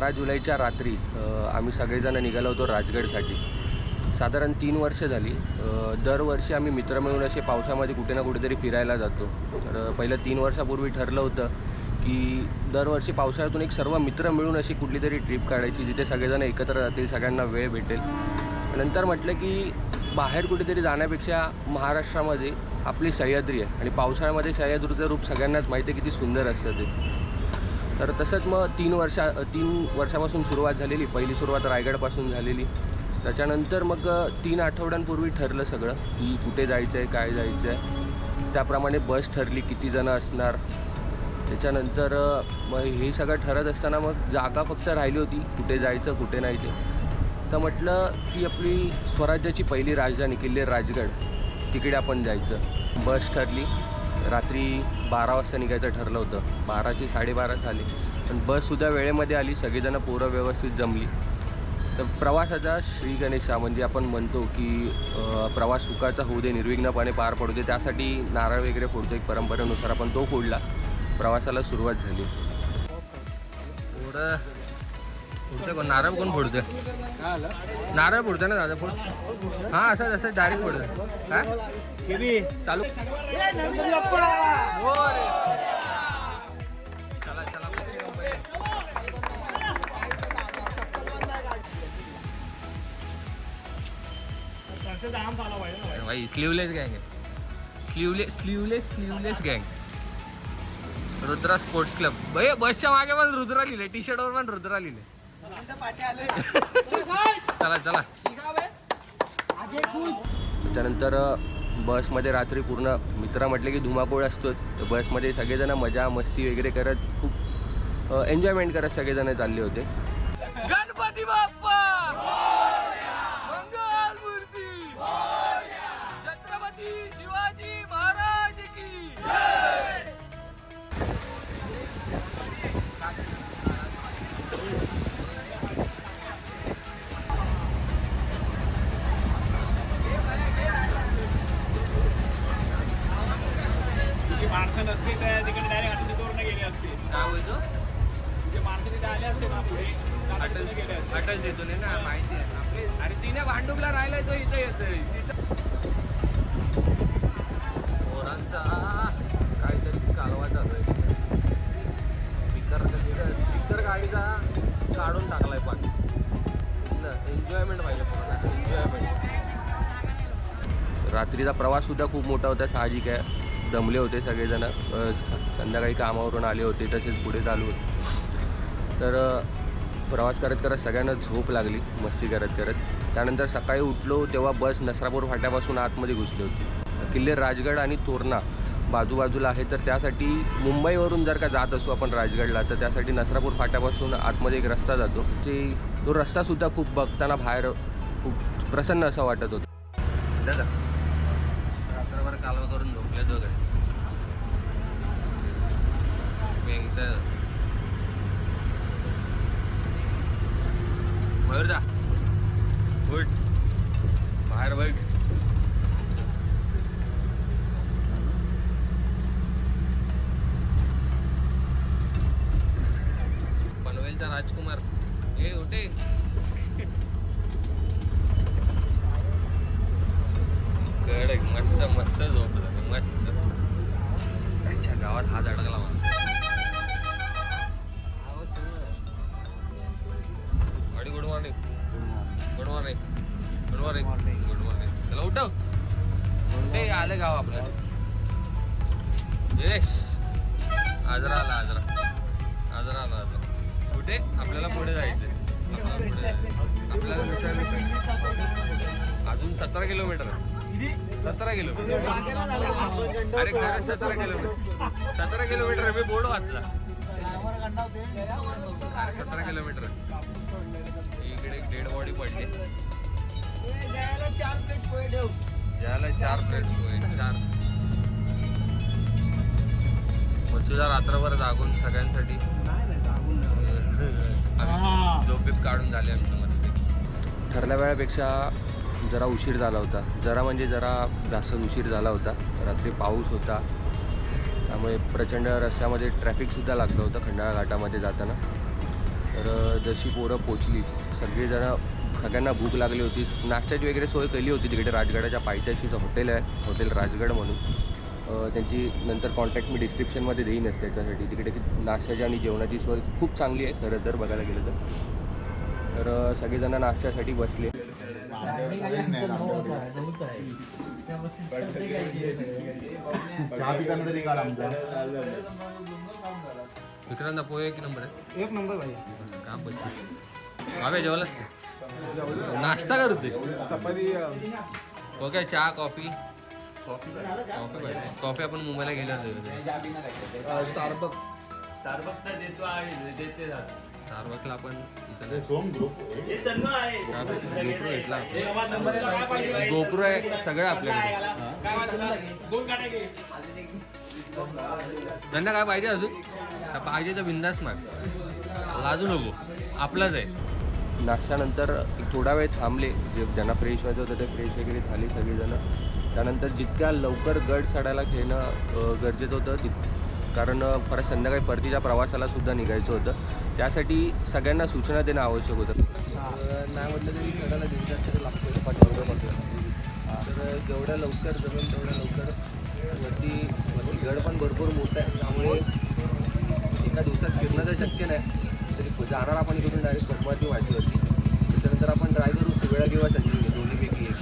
12 जुलैच्या रात्री आम्ही सगळेजण निघालो होतो राजगडसाठी. साधारण 3 वर्ष झाली. दरवर्षी आम्ही मित्र मिळून असे पावसामध्ये कुठे ना कुठेतरी फिरायला जातो. तर पहिलं 3 वर्षापूर्वी ठरलं होतं की दरवर्षी पावसाळ्यातून एक सर्व मित्र मिळून अशी कुठली तरी ट्रिप काढायची जिथे सगळेजण एकत्र राहतील, सगळ्यांना वेळ भेटेल. नंतर म्हटलं की बाहेर कुठेतरी जाण्यापेक्षा महाराष्ट्रामध्ये आपली सह्याद्री आहे आणि पावसाळ्यामध्ये सह्याद्रीचं रूप सगळ्यांनाच माहिती आहे किती सुंदर असतं ते. तर तसंच मग 3 वर्षापासून सुरुवात झालेली. पहिली सुरुवात रायगडपासून झालेली. त्याच्यानंतर मग 3 आठवड्यांपूर्वी ठरलं सगळं की कुठे जायचं आहे, काय जायचं आहे. त्याप्रमाणे बस ठरली, किती जणं असणार. त्याच्यानंतर मग हे सगळं ठरत असताना मग जागा फक्त राहिली होती कुठे जायचं कुठे नाही ते. तर म्हटलं की आपली स्वराज्याची पहिली राजधानी किल्ले राजगड तिकडे आपण जायचं. बस ठरली. रात्री 12 वाजता निघायचं ठरलं होतं. 12ची 12:30 झाली पण बससुद्धा वेळेमध्ये आली. सगळेजणं पोरं व्यवस्थित जमली. तर प्रवासाचा श्री गणेशा म्हणजे आपण म्हणतो की प्रवास सुखाचा होऊ दे, निर्विघ्नपणे पार पडू दे, त्यासाठी नारळ वगैरे फोडतो एक परंपरेनुसार. आपण तो फोडला. प्रवासाला सुरुवात झाली. पुढं फोडतं कोण? नारळ कोण फोडतं? नारळ फोडतं ना दादा? फोड. हां असं असं डायरेक्ट फोडतं. काय चालू? हो रे. चला चला भाई. स्लीवलेस गँग आहे. स्लीवलेस गँग. Rudra sports club. भाई बसच्या मागे पण रुद्रा लिहिले, टी शर्टवर पण रुद्रा लिहिले. चला चला. त्याच्यानंतर बसमध्ये रात्री पूर्ण मित्र म्हटले की धुमाकूळ असतोच. तर बसमध्ये सगळेजण मजा मस्ती वगैरे करत खूप एन्जॉयमेंट करत सगळेजण चालले होते. गणपती बाप्पा मंगल मूर्ती छत्रपती शिवाजी महाराज की जय. माणसं नसते तर तिकडे डायरेक्ट अटल गेले असते. काय होतं? म्हणजे माणसं तिथे आले असते ना पुढे अटल देतो ना माहिती आहे आपले. अरे तिने भांडुपला राहिलाय तो इथं येतोय. पोरांचा काहीतरी कालवा चालू आहे. स्पीकर गाडीचा काढून टाकलाय पण एन्जॉयमेंट पाहिजे पोरांना. एन्जॉयमेंट. रात्रीचा प्रवाससुद्धा खूप मोठा होता. साहजिक आहे. दमले होते सगळेजण. संध्याकाळी कामावरून आले होते. तसेच पुढे चालू होते. तर प्रवास करत करत सगळ्यांना झोप लागली मस्ती करत करत. त्यानंतर सकाळी उठलो तेव्हा बस नसरापूर फाट्यापासून आतमध्ये घुसली होती. किल्ले राजगड आणि तोरणा बाजूबाजूला आहे. तर त्यासाठी मुंबईवरून जर का जात असू आपण राजगडला तर त्यासाठी नसरापूर फाट्यापासून आतमध्ये एक रस्ता जातो. तो रस्तासुद्धा खूप बघताना बाहेर खूप प्रसन्न असं वाटत होतं. दादा रात्रभर कालवा करून झोपले दोघे. मयूर जा उठ बाहेर बैठ. पनवेलचा राजकुमार हे उठे. कडक मस्त मस्त झोपलं मस्त. त्याच्या गावात हात अडकला मला. अडी good morning. Good morning. Good morning. Good morning. चला उठव. ते आलं गाव आपलं. यश आजरा आला. आजरा आला. कुठे आपल्याला पुढे जायचं. आपल्याला अजून 17 किलोमीटर. 17 किलोमीटर. अरे खरं 17 किलोमीटर. 17 किलोमीटर मी बोर्ड वाचला. 17 किलोमीटर. इकडे एक डेड बॉडी पडली. याला 4 प्लेट पोहे. 4 तुझा रात्रभर जागून सगळ्यांसाठी झोपेत काढून झाले आमची मस्ती. ठरल्या वेळापेक्षा जरा उशीर झाला होता. जरा जास्त उशीर झाला होता. रात्री पाऊस होता त्यामुळे प्रचंड रस्त्यामध्ये ट्रॅफिकसुद्धा लागलं होतं खंडाळा घाटामध्ये जाताना. तर जशी पोरं पोचली सगळ्यांना भूक लागली होती. नाश्त्याची वगैरे सोय केली होती तिकडे. राजगडाच्या पायथ्याशीचं हॉटेल आहे, हॉटेल राजगड म्हणून. त्यांची नंतर कॉन्टॅक्ट मी डिस्क्रिप्शनमध्ये देईनच त्याच्यासाठी. तिकडे नाश्त्याची आणि जेवणाची सोय खूप चांगली आहे खरं तर बघायला गेलं तर सगळेजण नाश्त्यासाठी बसले. चहा पिताना तरी काढ आमचा. विक्रांत पोहे एक नंबर आहे. एक नंबर भाई. का बच्चा बाबे जेवलास का? नाश्ता कर होते चपाती ओके. चहा कॉफी कॉफी आपण मुंबईला गेल्यावर स्टारबक्स. स्टारबक्सला आपण इथं सोम ग्रुप गोप्रो घेतला. गोप्रो आहे सगळं आपल्याकडे. त्यांना काय पाहिजे अजून? पाहिजे तर बिंदास माग, लाजू नको, आपलाच आहे. नाश्त्यानंतर एक थोडा वेळ थांबले. जे ज्यांना फ्रेश व्हायचं होतं ते फ्रेश वगैरे झाले सगळेजणं. त्यानंतर जितक्या लवकर गड चढायला घेणं गरजेचं होतं कारण परत संध्याकाळी परतीच्या प्रवासाला सुद्धा निघायचं होतं. त्यासाठी सगळ्यांना सूचना देणं आवश्यक होतं. नाही म्हटलं तरी चढायला दिवसात लागतो पाठवण्यामध्ये. तर जेवढ्या लवकर जमेल तेवढ्या लवकर वरती गड पण भरपूर मोठं आहे, त्यामुळे एका दिवसात फिरणं तर शक्य नाही. तरी जाणार आपण इकडून डायरेक्ट पद्मावती वाटेवरती. त्याच्यानंतर आपण ट्राय करू शिवळा किंवा संजीवनी दोन्हीपैकी एक.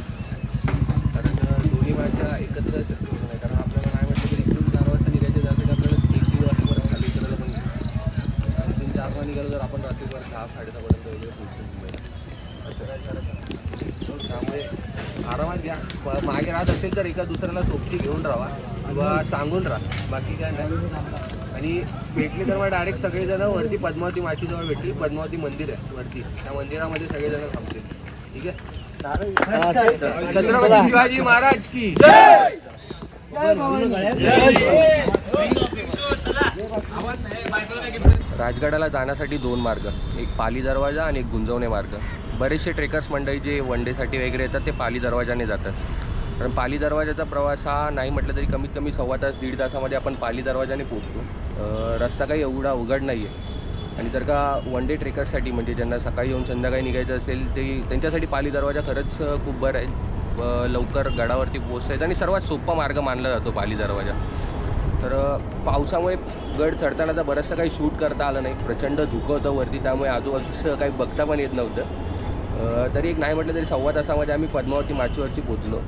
कारण दोन्ही भाषा एकत्र शक्य होत नाही. कारण आपल्याला नाही म्हटलं तरी इकडून 4 वाजता निघायचे त्यासाठी आपल्याला 1 दिवस परत खाली करायला पण 3-4 वाजता निघालं तर आपण रात्रीवर 6-6:30पर्यंत वगैरे पोहोचतो मुंबईला. असं काय करायचं. त्यामुळे आरामात घ्या. मागे राहत असेल तर एका दुसऱ्याला सोबती घेऊन राहा किंवा सांगून राहा, बाकी काय नाही. आणि भेटले तर मग डायरेक्ट सगळेजण वरती पद्मावती माचीजवळ भेटली. पद्मावती मंदिर आहे वरती, त्या मंदिरामध्ये सगळेजण थांबतील. ठीक आहे. छत्रपती शिवाजी महाराज की जय. राजगडाला जाण्यासाठी 2 मार्ग, एक पाली दरवाजा आणि एक गुंजवणे मार्ग. बरेचसे ट्रेकर्स मंडळी जे वन डेसाठी वगैरे येतात ते पाली दरवाजाने जातात. कारण पाली दरवाजाचा प्रवास हा नाही म्हटलं तरी कमीत कमी 1.25 तास 1.5 तासामध्ये आपण पाली दरवाजाने पोहोचतो. रस्ता काही एवढा उघड नाही आहे. आणि जर का वन डे ट्रेकर्ससाठी म्हणजे ज्यांना सकाळी येऊन संध्याकाळी निघायचं असेल ते त्यांच्यासाठी पाली दरवाजा खरंच खूप बरं आहे. लवकर गडावरती पोहोचता येतं आणि सर्वात सोपा मार्ग मानला जातो पाली दरवाजा. तर पावसामुळे गड चढताना तर बरंचसं काही शूट करता आलं नाही. प्रचंड धुकं होतं वरती, त्यामुळे आजूबाजूचं काही बघता पण येत नव्हतं. तरी एक नाही म्हटलं तरी 1.25 तासामध्ये आम्ही पद्मावती माचीवरती पोहोचलो.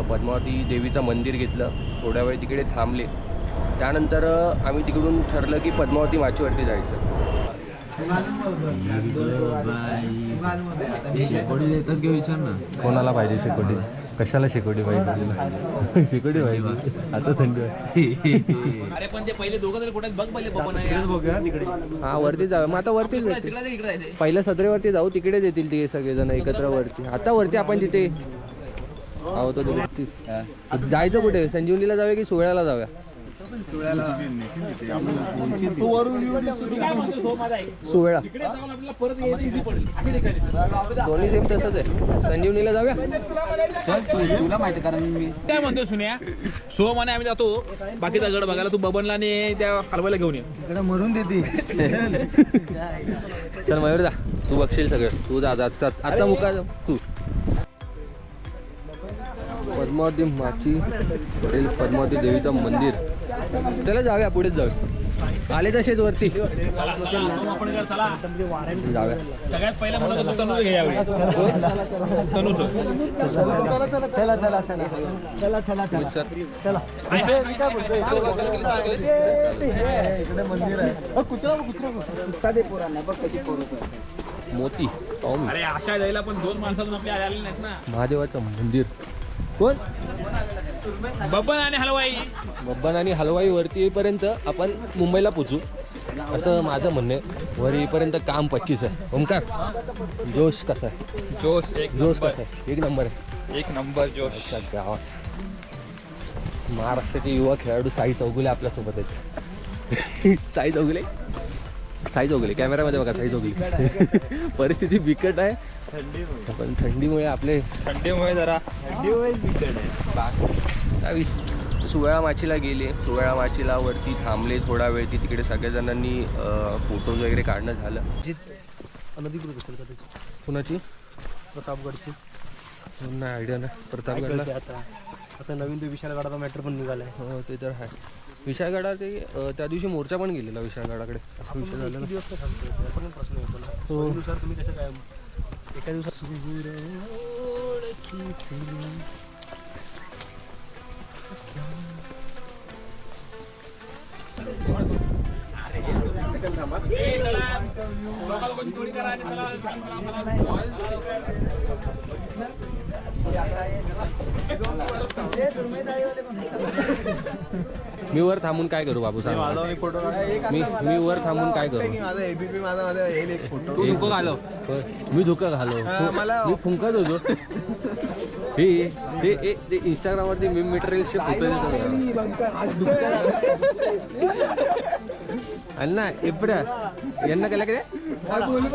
पद्मावती देवीचं मंदिर घेतलं. थोड्या वेळ तिकडे थांबले. त्यानंतर आम्ही तिकडून ठरलं की पद्मावती माचीवरती जायचं. शेकोटी देतात की विचार ना. कोणाला पाहिजे शेकोटी? कशाला शेकोटी पाहिजे तुला शेकोटी पाहिजे आता थंडी वाजते. अरे पण ते पहिले दोघं तरी कुठे बघ पहिले बघ नाही. हा वरती जाऊ मग आता वरतीच भेटतील. इकडे जायचंय. पहिल्या सदरेवरती जाऊ तिकडेच येतील ते सगळेजण एकत्र वरती. आता वरती आपण जिथे आहो तो वरती जायचं कुठे संजीवनीला जाऊया की सोहळ्याला जाऊया. सोहळा परत दोन्ही सेम तसंच आहे. संजीवनीला जाऊया. तुला माहिती कारण मी काय म्हणतो सुन्या सो म्हणे आम्ही जातो बाकीचा गड बघायला तू बबनला आणि त्या हलवायला घेऊन ये. इकडे मरून देते. चल मयूर जा तू बघशील सगळं. तू जा आता मुका तू. पद्मावती माची पद्मावती देवीचं मंदिर. चला जाऊया पुढेच जाऊया. आले तसेच वरती चला जाऊया. सगळ्यात पहिला म्हणतो तू तनू घे यावेळी. तनूच चला चला चला चला चला चला चला. इकडे मंदिर आहे. कुत्रा कुत्रा कुत्रा दे पोरांना बघ कशी पोरं. मोती पाहू मी. अरे आशा द्यायला पण 2 माणसातून आपले आलेले नाहीत ना. महादेवाचं मंदिर. कोण बबन आणि हलवाई. बब्बन आणि हलवाई वरती येईपर्यंत आपण मुंबईला पोचू असं माझं म्हणणं आहे. वर येईपर्यंत काम 25 आहे. ओमकार जोश कसा आहे? जोश जोश कसा आहे? एक नंबर आहे. एक नंबर जोश. अच्छा गावात महाराष्ट्राचे युवा खेळाडू साई चौगुले आपल्यासोबत आहेत. साई चौगुले कॅमेरामध्ये बघा साई चौगुले. परिस्थिती बिकट आहे पण थंडीमुळे आपले जरा सुवळा माचीला गेले. सुवळा माचीला वरती थांबले थोडा वेळ. तिकडे सगळ्या जणांनी फोटोज वगैरे काढणं झालं. अनधिकृत असेल का त्याची कुणाची? प्रतापगडची नाही आयडिया नाही. प्रतापगडला आता नवीन तो विशालगडाचा मॅटर पण निघालाय. हो ते तर आहे. विशाळगडा ते त्या दिवशी मोर्चा पण गेलेला विशाळगडाकडे. असं विषय झाला ना. दिवस थांबतो पण प्रश्न येतो ना. सोयीनुसार तुम्ही कसं काय एका दिवसात मी वर थांबून काय करू बाबू सांग. मी वर थांबून काय करू? माझा एबीपी माझा येईल एक फोटो. तू धुकं घालव. मी धुकं घालव. मी फुंकत होतो. हे इंस्टाग्रामवरती मी मटेरियलचे फोटो आणि ना एपड्या यांना केला काय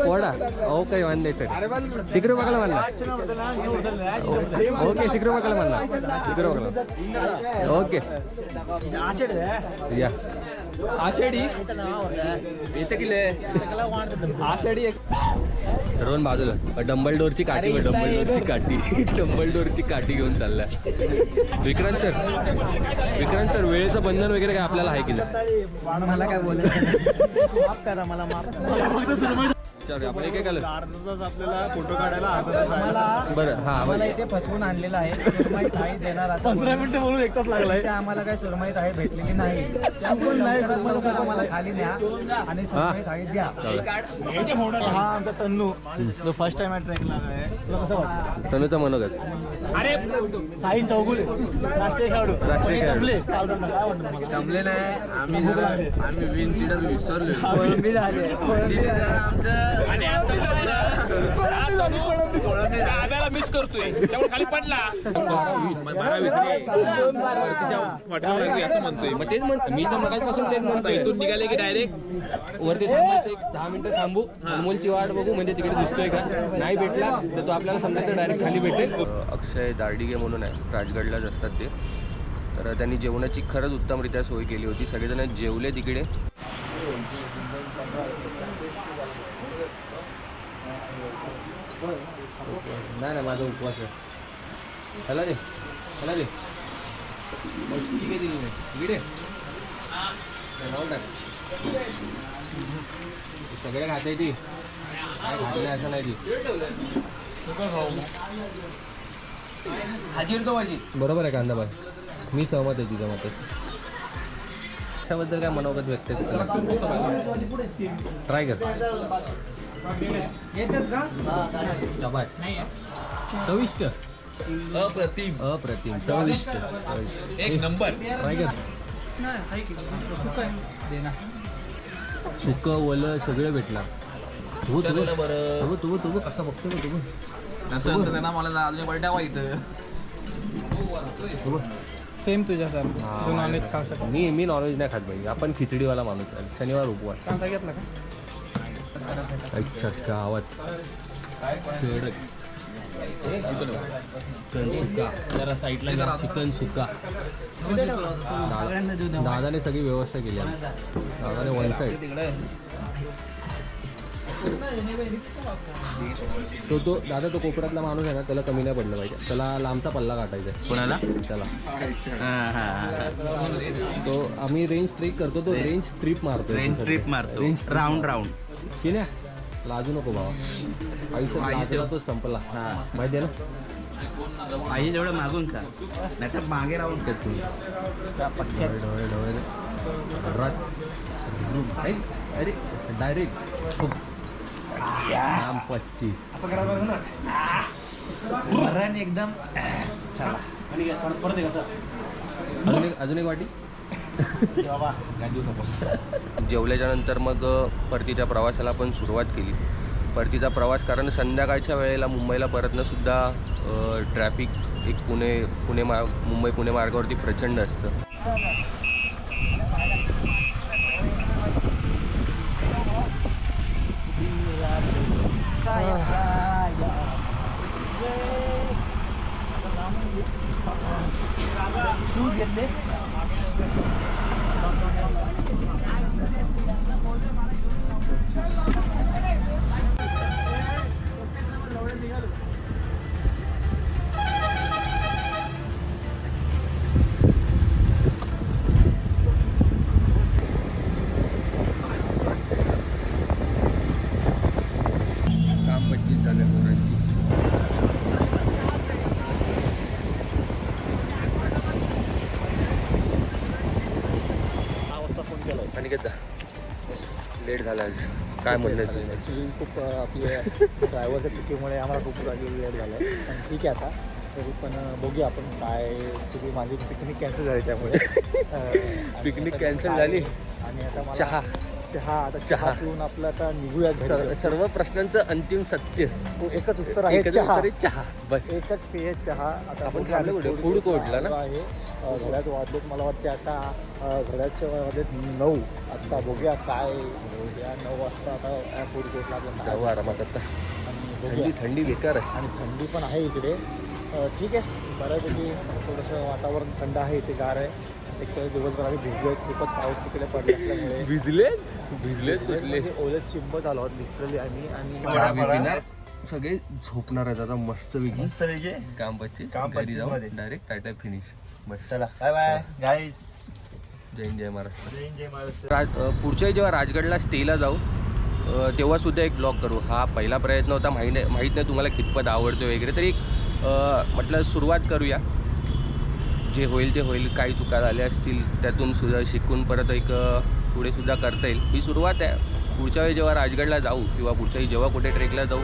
पोडा. हो काही वान नाही सर. शिकरो बघायला म्हणला. ओके शिकरो बघायला म्हणला. शिकरो बघायला ओके या. आषाढी येते किले आषाढी एक रोन बाजूला डंबलडोरची काठी. डंबलडोरची काठी घेऊन चाललाय विक्रांत सर. वेळेचं बंधन वगैरे काय आपल्याला आहे की नाही? मला काय बोलायचं माफ करा मला माफ. आपण एक आलं आपल्याला फोटो काढायला अर्धा बरं. हा आम्हाला इथे फसवून आणलेलं आहे. सुरमई थाळी देणार आता 15 मिनिटं बोलून एकच लागलाय. आम्हाला काही सुरमई थाळी भेटलेली नाही. आम्हाला खाली न्या आणि सुरमई थाळी द्या. हा आमचा तन्नू जो फर्स्ट टाइम ट्रेकला आहे. तुला कसं वाटतं? तनुचं मनोगत. अरे साई चौगुले राष्ट्रीय खेळाडू. जमले नाही. आम्ही विन सीडर विसरलो. कोळंबी झाली. आणि दादाला मिस करतोय त्यामुळे खाली पडला. 12-20 असं म्हणतोय. मग तेच म्हणतो मी तर मगाचपासून तेच म्हणतोय. इथून निघाले की डायरेक्ट वरती थांबायचं. एक 10 मिनिटं थांबू. अनमोलची वाट बघू म्हणजे तिकडे दिसतोय का. नाही भेटला तर तो आपल्याला समजा तर डायरेक्ट खाली भेटेल. अक्षय दार्डिगे म्हणून आहे राजगडलाच असतात ते. तर त्यांनी जेवणाची खरंच उत्तमरित्या सोय केली होती. सगळेजण जेवले तिकडे. नाही माझा उपवास आहे. ह्याला दे चिके दिली नाही गिडे सगळे खाते ती काय खात नाही असं नाही ती. बरोबर आहे कांदा बाय. मी सहमत आहे तुझ्या मतात. त्याबद्दल काय मनोगत व्यक्त ट्राय कर. शाबास. चविष्ट अप्रतिम अप्रतिम चविष्ट एक नंबर ट्राय कर सुकं ओलं सगळं भेटणार तू बरं तू कसा बघतो तू नसेल तर त्यांना मला अजून पलट्या वाईट सेम तुझ्या सर तू नॉनव्हेज खाऊ शकतो मी नॉनव्हेज नाही खात भाई आपण खिचडीवाला माणूस आहे शनिवार उपवास कांदा घेतला का अच्छा गावात चिकन सुका जरा साईडला चिकन सुका दादाने सगळी व्यवस्था केली आहे. दादाने वन साईड तो दादा तो कोपऱ्यातला माणूस आहे ना त्याला कमी नाही पडलं पाहिजे त्याला लांबचा पल्ला काटायचा आहे. कोणाला त्याला तो आम्ही रेंज ट्रिक करतो तो रेंज ट्रिप मारतो ट्रिप मारतो रेंज राऊंड चिन्या लाजू नको बाबा आयुष्यात लाजला तो संपला माहिती आहे ना आई जेवढं मागून का नाही तर मागे राहून कर तू ढोळे ढोळे अरे डायरेक्ट नाम 25 असं करायला पाहिजे ना मरण एकदम चला आणि परत एक असं अजून एक वाटी बाबा गांधी नकोस जेवल्याच्या नंतर मग परतीच्या प्रवासाला पण सुरुवात केली. परतीचा प्रवास कारण संध्याकाळच्या वेळेला मुंबईला परतणंसुद्धा ट्रॅफिक एक मुंबई पुणे मार्गावरती प्रचंड असतं. शूज घेतले काम 25 झाले पोरांची. आणि घेता लेट झाला आज काय म्हणलं तुझं? ॲक्च्युली खूप आपल्या ड्रायव्हरच्या चुकीमुळे आम्हाला खूप जागी लेट झालं आहे पण ठीक आहे आता तरी पण बघूया आपण काय ॲक्च्युली माझी पिकनिक कॅन्सल झाली त्यामुळे पिकनिक कॅन्सल झाली आणि आता मला चहा आता चहा पिऊन आपलं आता निघूया घरी. सर्व प्रश्नांचं अंतिम सत्य एकच उत्तर आहे एकच चहा उत्तर आहे चहा बस. एकच पेय चहा. आता आपण बघूया थांबलो आम्ही कुठे? फूड कोर्टला ना? आहे घड्यात वाजलेत मला वाटते आता घड्याच्या वाजलेत 9. आता बघूया काय या 9 वाजता आता काय फूड कोर्टला आपण जाऊ आरामात आता. आणि बघूया थंडी बेकार आहे. आणि थंडी पण आहे इकडे. ठीक आहे बऱ्यापैकी थोडंसं वातावरण थंड आहे इथे गार आहे. एक तर दिवसभर आम्ही भिजलो खूपच पाऊस तिकडे पडला असल्यामुळे भिजले कुठले ओले चिंब झालो आहोत लिटरली आम्ही. चहा आणि पिणार सगळे झोपणार आहेत आता मस्त वेगळी काम घरी जाऊन डायरेक्ट टाटा फिनिश बस. चला बाय बाय गाईज. जय महाराष्ट्र. जय महाराष्ट्र. पुढच्या जेव्हा राजगडला स्टेला जाऊ तेव्हा सुद्धा एक ब्लॉग करू. हा पहिला प्रयत्न होता. माहीत नाही तुम्हाला कितपत आवडतो वगैरे तरी म्हटलं सुरुवात करूया. जे होईल ते होईल. काही चुका झाल्या असतील त्यातून सुद्धा शिकून परत एक पुढे सुद्धा करता येईल ही सुरुवात आहे. पुढच्या वेळी जेव्हा राजगडला जाऊ किंवा पुढच्या वेळी जेव्हा कुठे ट्रेकला जाऊ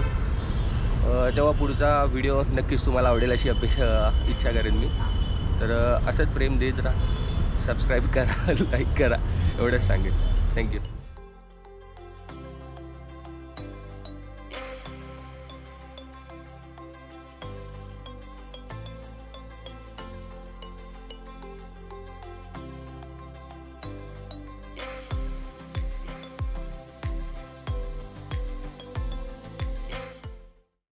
तेव्हा पुढचा व्हिडिओ नक्कीच तुम्हाला आवडेल अशी इच्छा करेन मी. तर असंच प्रेम देत राहा. सबस्क्राईब करा लाईक करा एवढंच सांगेन. थँक्यू.